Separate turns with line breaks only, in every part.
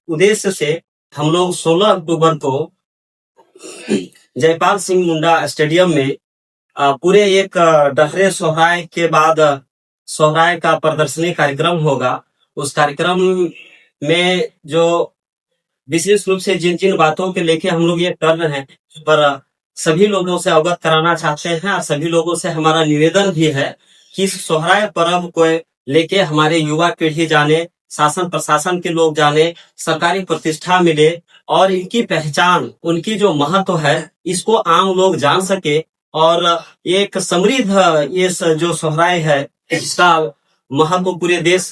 उद्देश्य से हम लोग 16 अक्टूबर को जयपाल सिंह मुंडा स्टेडियम में पूरे एक डहरे सोहराय के बाद सोहराय का प्रदर्शनी कार्यक्रम होगा। उस कार्यक्रम में जो विशेष रूप से जिन जिन बातों के लेके हम लोग ये कर रहे हैं, पर सभी लोगों से अवगत कराना चाहते हैं और सभी लोगों से हमारा निवेदन भी है कि इस सोहराय पर्व को लेके हमारे युवा पीढ़ी जाने, शासन प्रशासन के लोग जाने, सरकारी प्रतिष्ठा मिले और इनकी पहचान, उनकी जो महत्व है इसको आम लोग जान सके और एक समृद्ध ये जो सोहराय है इसका महत्व पूरे देश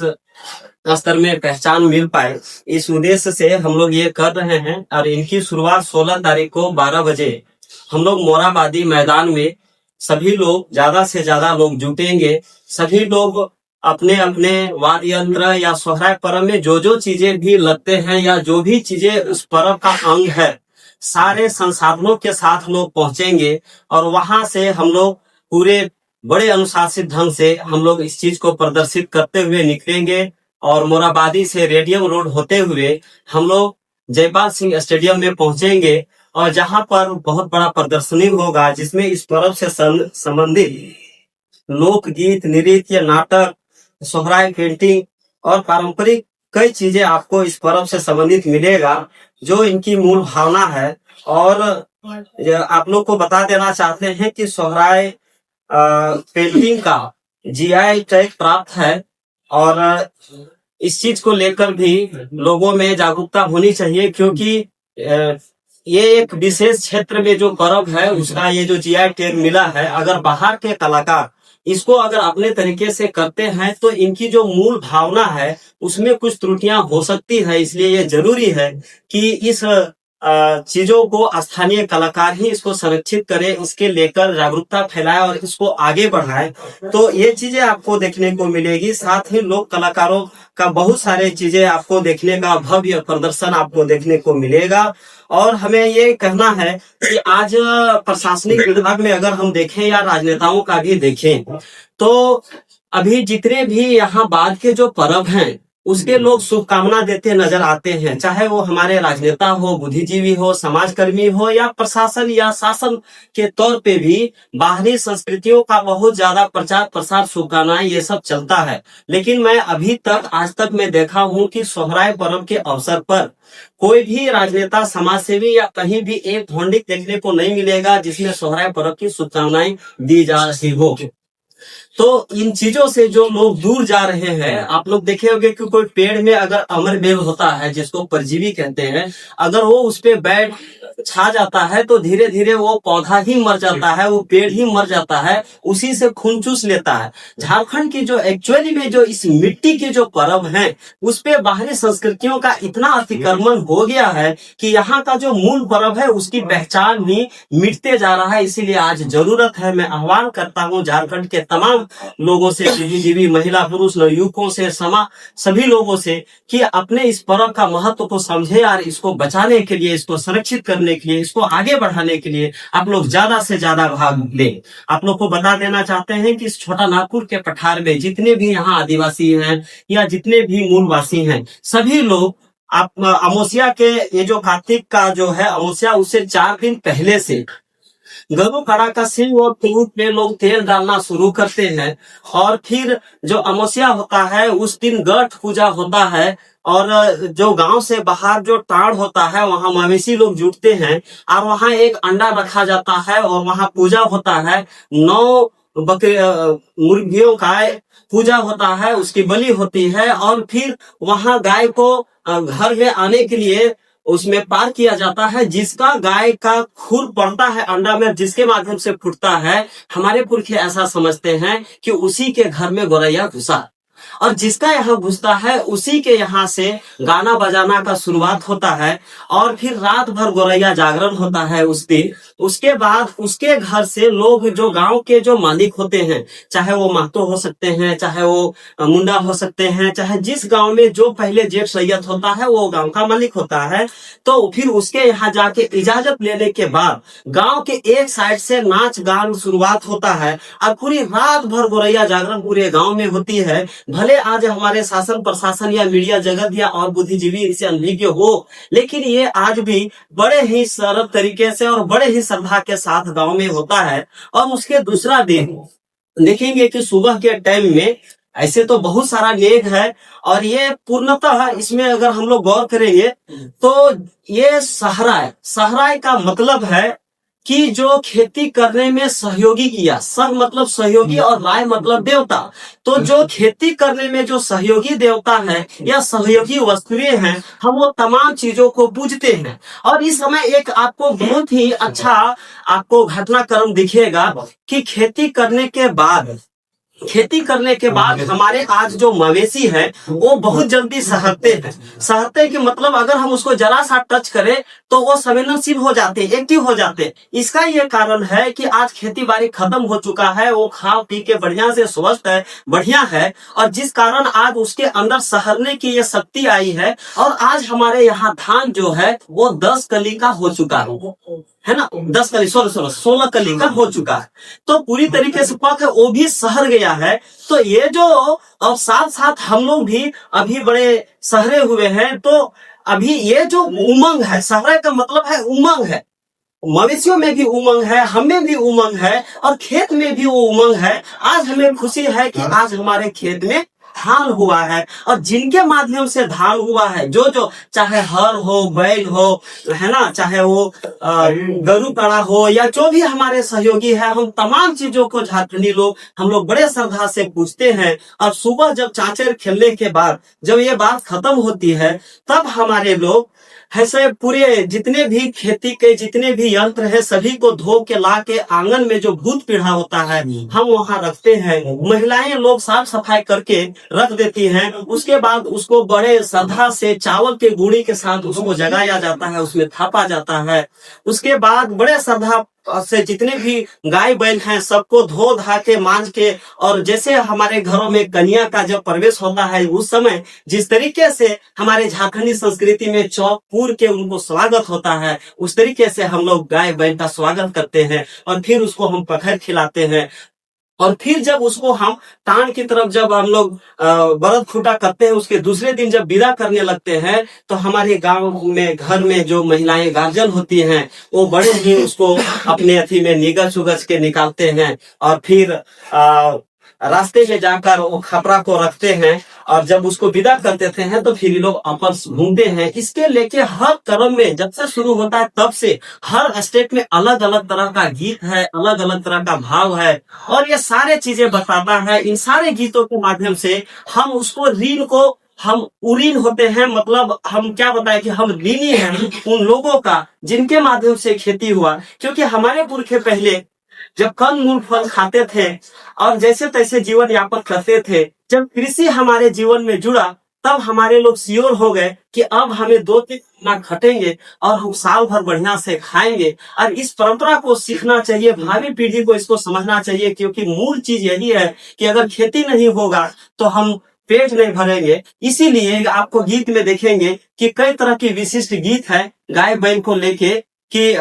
स्तर में पहचान मिल पाए, इस उद्देश्य से हम लोग ये कर रहे हैं। और इनकी शुरुआत 16 तारीख को 12 बजे हम लोग मोराबादी मैदान में सभी लोग ज्यादा से ज्यादा लोग जुटेंगे। सभी लोग अपने अपने वाद्य यंत्र या सोहराय पर्व में जो जो चीजें भी लगते हैं या जो भी चीजें उस पर्व का अंग है, सारे संसाधनों के साथ लोग पहुंचेंगे और वहां से हम लोग पूरे बड़े अनुशासित ढंग से हम लोग इस चीज को प्रदर्शित करते हुए निकलेंगे और मोराबादी से रेडियम रोड होते हुए हम लोग जयपाल सिंह स्टेडियम में पहुंचेंगे और जहां पर बहुत बड़ा प्रदर्शनी होगा जिसमें इस पर्व से संबंधित लोकगीत, नृत्य, नाटक, सोहराय पेंटिंग और पारंपरिक कई चीजें आपको इस पर्व से संबंधित मिलेगा, जो इनकी मूल भावना है। और आप लोग को बता देना चाहते हैं कि सोहराय पेंटिंग का जीआई टैग प्राप्त है और इस चीज को लेकर भी लोगों में जागरूकता होनी चाहिए, क्योंकि ये एक विशेष क्षेत्र में जो पर्व है उसका ये जो जीआई टैग मिला है, अगर बाहर के कलाकार इसको अगर अपने तरीके से करते हैं तो इनकी जो मूल भावना है उसमें कुछ त्रुटियां हो सकती है। इसलिए ये जरूरी है कि इस चीजों को स्थानीय कलाकार ही इसको संरक्षित करे, इसके लेकर जागरूकता फैलाए और इसको आगे बढ़ाए, तो ये चीजें आपको देखने को मिलेगी। साथ ही लोक कलाकारों का बहुत सारे चीजें आपको देखने का भव्य प्रदर्शन आपको देखने को मिलेगा। और हमें ये कहना है कि आज प्रशासनिक विभाग में अगर हम देखें या राजनेताओं का भी देखें तो अभी जितने भी यहाँ बाद के जो पर्व हैं उसके लोग शुभकामना देते नजर आते हैं, चाहे वो हमारे राजनेता हो, बुद्धिजीवी हो, समाजकर्मी हो या प्रशासन या शासन के तौर पे भी बाहरी संस्कृतियों का बहुत ज्यादा प्रचार प्रसार, शुभकामनाएं ये सब चलता है। लेकिन मैं अभी तक आज तक मैं देखा हूँ कि सोहराय पर्व के अवसर पर कोई भी राजनेता, समाजसेवी या कहीं भी एक होर्डिंग देखने को नहीं मिलेगा जिसमें सोहराय पर्व की शुभकामनाएं दी जा रही हो। तो इन चीजों से जो लोग दूर जा रहे हैं, आप लोग देखे होंगे कि कोई पेड़ में अगर अमर बेल होता है जिसको परजीवी कहते हैं, अगर वो उस पे बैठ छा जाता है तो धीरे धीरे वो पौधा ही मर जाता है, वो पेड़ ही मर जाता है, उसी से खून चूस लेता है। झारखंड की जो एक्चुअली में जो इस मिट्टी के जो पर्व है उस पे बाहरी संस्कृतियों का इतना अतिक्रमण हो गया है कि यहाँ का जो मूल पर्व है उसकी पहचान भी मिटते जा रहा है। इसीलिए आज जरूरत है, मैं आह्वान करता हूँ झारखंड के तमाम लोगों से, बुद्धिजीवी, महिला, पुरुष, नवयुवकों से, सभी लोगों से कि अपने इस पर्व का महत्व को समझे और इसको बचाने के लिए, इसको संरक्षित करने के लिए, इसको आगे बढ़ाने के लिए आप लोग ज्यादा से ज्यादा भाग लें। आप लोग को बता देना चाहते हैं कि इस छोटा नागपुर के पठार में जितने भी यहाँ आदिवासी हैं या जितने भी मूलवासी हैं, सभी लोग आप अमावस्या के ये जो कार्तिक का जो है अमावस्या, उससे 4 दिन पहले से गरु कड़ा का सिंह और तूत में लोग तेल डालना शुरू करते हैं और फिर जो अमावस्या होता है उस दिन गठ पूजा होता है और जो गांव से बाहर जो टाड़ होता है वहां मवेशी लोग जुटते हैं और वहां एक अंडा रखा जाता है और वहां पूजा होता है। 9 मुर्गियों का पूजा होता है, उसकी बलि होती है और फिर वहां गाय को घर में आने के लिए उसमें पार किया जाता है, जिसका गाय का खुर पड़ता है अंडा में, जिसके माध्यम से फूटता है। हमारे पुरखे ऐसा समझते हैं कि उसी के घर में गोरैया घुसा और जिसका यहाँ घुसता है उसी के यहाँ से गाना बजाना का शुरुआत होता है और फिर रात भर गोरैया जागरण होता है उस दिन। उसके बाद उसके घर से लोग, जो गांव के जो मालिक होते हैं, चाहे वो महतो हो सकते हैं, चाहे वो मुंडा हो सकते हैं, चाहे जिस गांव में जो पहले जेठ सैयद होता है वो गांव का मालिक होता है, तो फिर उसके यहाँ जाके इजाजत लेने के बाद गांव के एक साइड से नाच गान शुरुआत होता है और पूरी रात भर गोरैया जागरण पूरे गांव में होती है। भले आज हमारे शासन प्रशासन या मीडिया जगत या और बुद्धिजीवी इसे अनभिज्ञ हो, लेकिन ये आज भी बड़े ही सरल तरीके से और बड़े ही श्रद्धा के साथ गांव में होता है। और उसके दूसरा दिन देखेंगे कि सुबह के टाइम में ऐसे तो बहुत सारा नेक है, और ये पूर्णतः इसमें अगर हम लोग गौर करेंगे तो ये सहराय, सहराय का मतलब है कि जो खेती करने में सहयोगी किया, सह मतलब सहयोगी और राय मतलब देवता। तो जो खेती करने में जो सहयोगी देवता है या सहयोगी वस्तुएं हैं, हम वो तमाम चीजों को पूजते हैं। और इस समय एक आपको बहुत ही अच्छा आपको घटनाक्रम दिखेगा कि खेती करने के बाद हमारे आज जो मवेशी है वो बहुत जल्दी सहते हैं। सहते के मतलब अगर हम उसको जरा सा टच करें तो वो संवेदनशील हो जाते हैं, एक्टिव हो जाते हैं। इसका ये कारण है कि आज खेती बाड़ी खत्म हो चुका है, वो खा पी के बढ़िया से स्वस्थ है, बढ़िया है, और जिस कारण आज उसके अंदर सहरने की ये शक्ति आई है। और आज हमारे यहाँ धान जो है वो 10 कली का हो चुका है ना, 10 कली 16 कली का हो चुका है। तो पूरी तरीके से पक है, वो भी सहर गया है। तो ये जो और साथ साथ हम लोग भी अभी बड़े सहरे हुए हैं। तो अभी ये जो उमंग है, सहरे का मतलब है उमंग है, मवेशियों में भी उमंग है, हमें भी उमंग है, और खेत में भी वो उमंग है। आज हमें खुशी है कि आज हमारे खेत में धान हुआ है, और जिनके माध्यम से धान हुआ है, जो जो चाहे हर हो, बैल हो, है ना, चाहे वो गरु कड़ा हो, या जो भी हमारे सहयोगी है, हम तमाम चीजों को झारखंडी लोग हम लोग बड़े श्रद्धा से पूछते हैं। और सुबह जब चाचर खेलने के बाद जब ये बात खत्म होती है, तब हमारे लोग ऐसे पूरे जितने भी खेती के जितने भी यंत्र है सभी को धो के ला के आंगन में जो भूत पीढ़ा होता है हम वहाँ रखते हैं। महिलाएं लोग साफ सफाई करके रख देती हैं। उसके बाद उसको बड़े श्रद्धा से चावल के गुड़ी के साथ उसको जगाया जाता है, उसमें थापा जाता है। उसके बाद बड़े श्रद्धा से जितने भी गाय बैल हैं सबको धो धा के मांझ के, और जैसे हमारे घरों में कन्या का जब प्रवेश होता है उस समय जिस तरीके से हमारे झारखंडी संस्कृति में चौक पूर के उनको स्वागत होता है, उस तरीके से हम लोग गाय बैल का स्वागत करते हैं। और फिर उसको हम पखर खिलाते हैं। और फिर जब उसको हम टांड की तरफ जब हम लोग बरद खूटा करते हैं, उसके दूसरे दिन जब विदा करने लगते हैं, तो हमारे गांव में घर में जो महिलाएं गार्जियन होती हैं वो बड़े ही उसको अपने अथी में निगच उगच के निकालते हैं। और फिर रास्ते में जाकर वो खपरा को रखते हैं, और जब उसको विदा करते थे हैं तो फिर ये लोग आपस घूमते हैं। इसके लेके हर क्रम में जब से शुरू होता है तब से हर स्टेट में अलग अलग तरह का गीत है, अलग अलग तरह का भाव है, और ये सारे चीजें बताता है। इन सारे गीतों के माध्यम से हम उसको ऋण को हम उरीन होते हैं, मतलब हम क्या बताएं कि हम ऋणी हैं उन लोगों का जिनके माध्यम से खेती हुआ। क्योंकि हमारे पुरखे पहले जब कंद मूल फल खाते थे और जैसे तैसे जीवन यापन करते थे, जब कृषि हमारे जीवन में जुड़ा तब हमारे लोग श्योर हो गए कि अब हमें 2-3 महीना खटेंगे और हम साल भर बढ़िया से खाएंगे। और इस परंपरा को सीखना चाहिए, भावी पीढ़ी को इसको समझना चाहिए, क्योंकि मूल चीज यही है कि अगर खेती नहीं होगा तो हम पेट नहीं भरेंगे। इसीलिए आपको गीत में देखेंगे कि कई तरह की विशिष्ट गीत है गाय बैल को लेके कि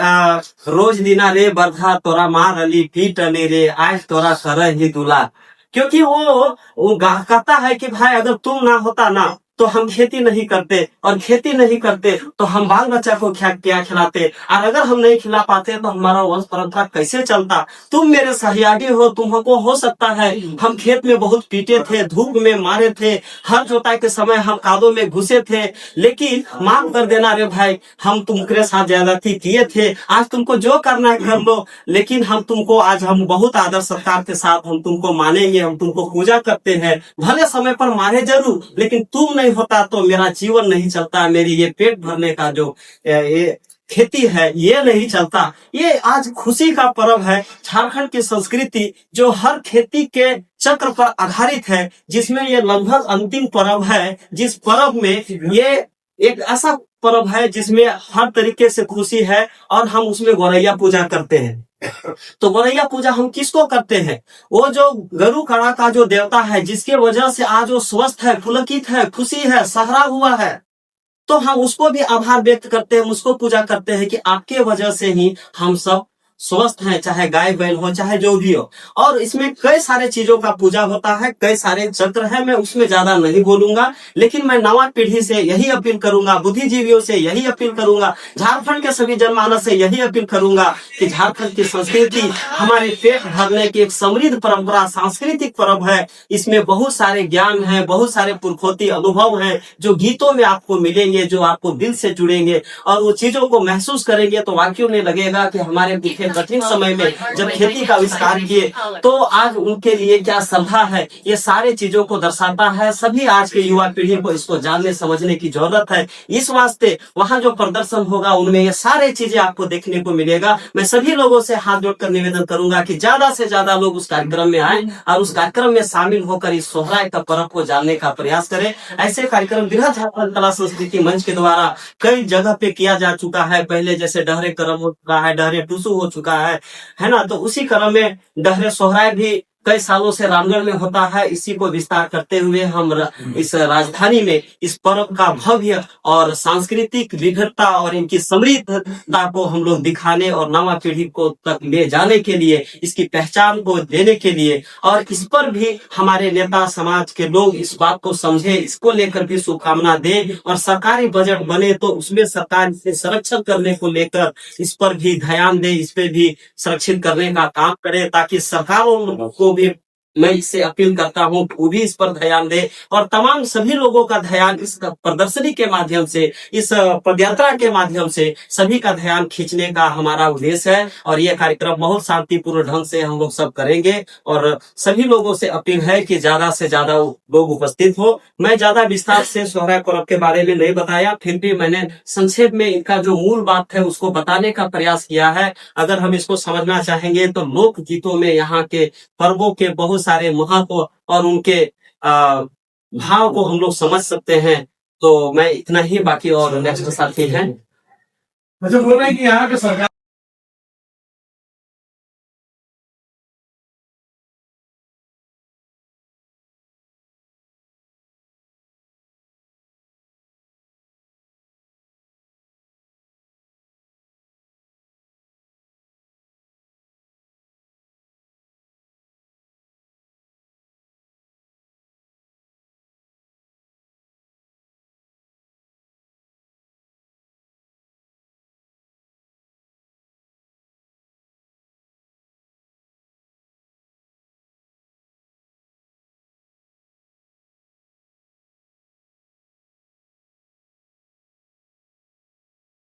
रोज दिना रे बरधा तोरा मार अली पीट अली रे आज तोरा सरह ही दुला। क्योंकि वो कहता है कि भाई अगर तुम ना होता ना तो हम खेती नहीं करते, और खेती नहीं करते तो हम बाल बच्चा को क्या खिलाते, और अगर हम नहीं खिला पाते तो हमारा वंश परंपरा कैसे चलता। तुम मेरे सहयागी हो, तुमको हो सकता है हम खेत में बहुत पीटे थे, धूप में मारे थे, हर जोताई के समय हम कादों में घुसे थे, लेकिन माफ कर देना रे भाई, हम तुमके साथ ज्यादती किए थे। आज तुमको जो करना है कर लो, लेकिन हम तुमको आज हम बहुत आदर सत्कार के साथ हम तुमको मानेंगे, हम तुमको पूजा करते हैं। भले समय पर मारे जरूर, लेकिन तुम नहीं होता तो मेरा जीवन नहीं चलता, मेरी ये पेट भरने का जो ये खेती है ये नहीं चलता। ये आज खुशी का पर्व है। झारखंड की संस्कृति जो हर खेती के चक्र पर आधारित है, जिसमें ये लगभग अंतिम पर्व है, जिस पर्व में ये एक ऐसा पर्व है जिसमें हर तरीके से खुशी है, और हम उसमें गौरैया पूजा करते हैं। तो गौरैया पूजा हम किसको करते हैं? वो जो गरु कड़ा का जो देवता है, जिसके वजह से आज वो स्वस्थ है, पुलकित है, खुशी है, सहरा हुआ है, तो हम उसको भी आभार व्यक्त करते हैं, उसको पूजा करते हैं कि आपके वजह से ही हम सब स्वस्थ हैं, चाहे गाय बैल हो चाहे जो भी हो। और इसमें कई सारे चीजों का पूजा होता है, कई सारे चक्र है, मैं उसमें ज्यादा नहीं बोलूंगा। लेकिन मैं नवा पीढ़ी से यही अपील करूंगा, बुद्धिजीवियों से यही अपील करूंगा, झारखंड के सभी जनमानस से यही अपील करूंगा कि झारखंड की संस्कृति हमारे पेट भरने की एक समृद्ध परंपरा, सांस्कृतिक पर्व है। इसमें बहुत सारे ज्ञान है, बहुत सारे पुरखौती अनुभव हैं जो गीतों में आपको मिलेंगे, जो आपको दिल से जुड़ेंगे और वो चीजों को महसूस करेंगे तो वाकई में लगेगा कि हमारे पीछे कठिन समय में जब खेती का आविष्कार किए तो आज उनके लिए क्या श्रद्धा है, ये सारे चीजों को दर्शाता है। सभी आज के युवा पीढ़ी को इसको जानने समझने की जरूरत है। इस वास्ते वहाँ जो प्रदर्शन होगा उनमें ये सारे चीजें आपको देखने को मिलेगा। मैं सभी लोगों से हाथ जोड़कर निवेदन करूंगा कि ज्यादा से ज्यादा लोग उस कार्यक्रम में आए और उस कार्यक्रम में शामिल होकर इस सोहराय का पर्व को जानने का प्रयास करें। ऐसे कार्यक्रम गृह झारखंड कला संस्कृति मंच के द्वारा कई जगह पे किया जा चुका है। पहले जैसे डहरे करम हो चुका है, डहरे टूसू हो चुका है ना। तो उसी क्रम में डहरे सोहराय भी कई सालों से रामगढ़ में होता है। इसी को विस्तार करते हुए हम इस राजधानी में इस पर्व का भव्य और सांस्कृतिक विविधता और इनकी समृद्धता को हम लोग दिखाने और नवा पीढ़ी को तक ले जाने के लिए, इसकी पहचान को देने के लिए और इस पर भी हमारे नेता समाज के लोग इस बात को समझे, इसको लेकर भी शुभकामना दें और सरकारी बजट बने तो उसमें सरकार इसे संरक्षण करने को लेकर इस पर भी ध्यान दे, इस पे भी संरक्षित करने का काम करे, ताकि सरकारों को भी मैं इससे अपील करता हूँ वो भी इस पर ध्यान दे और तमाम सभी लोगों का ध्यान इस प्रदर्शनी के माध्यम से, इस पदयात्रा के माध्यम से सभी का ध्यान खींचने का हमारा उद्देश्य है। और ये कार्यक्रम बहुत शांतिपूर्ण ढंग से हम लोग सब करेंगे और सभी लोगों से अपील है कि ज्यादा से ज्यादा लोग उपस्थित हो। मैं ज्यादा विस्तार से सोहराय पर्व के बारे में नहीं बताया, फिर भी मैंने संक्षेप में इनका जो मूल बात है उसको बताने का प्रयास किया है। अगर हम इसको समझना चाहेंगे तो लोक गीतों में यहाँ के पर्वों के बहुत सारे महत्व और उनके भाव को हम लोग समझ सकते हैं। तो मैं इतना ही, बाकी और नेक्स्ट साथी हैं।
अच्छा, बोल रहे हैं कि यहाँ के सरकार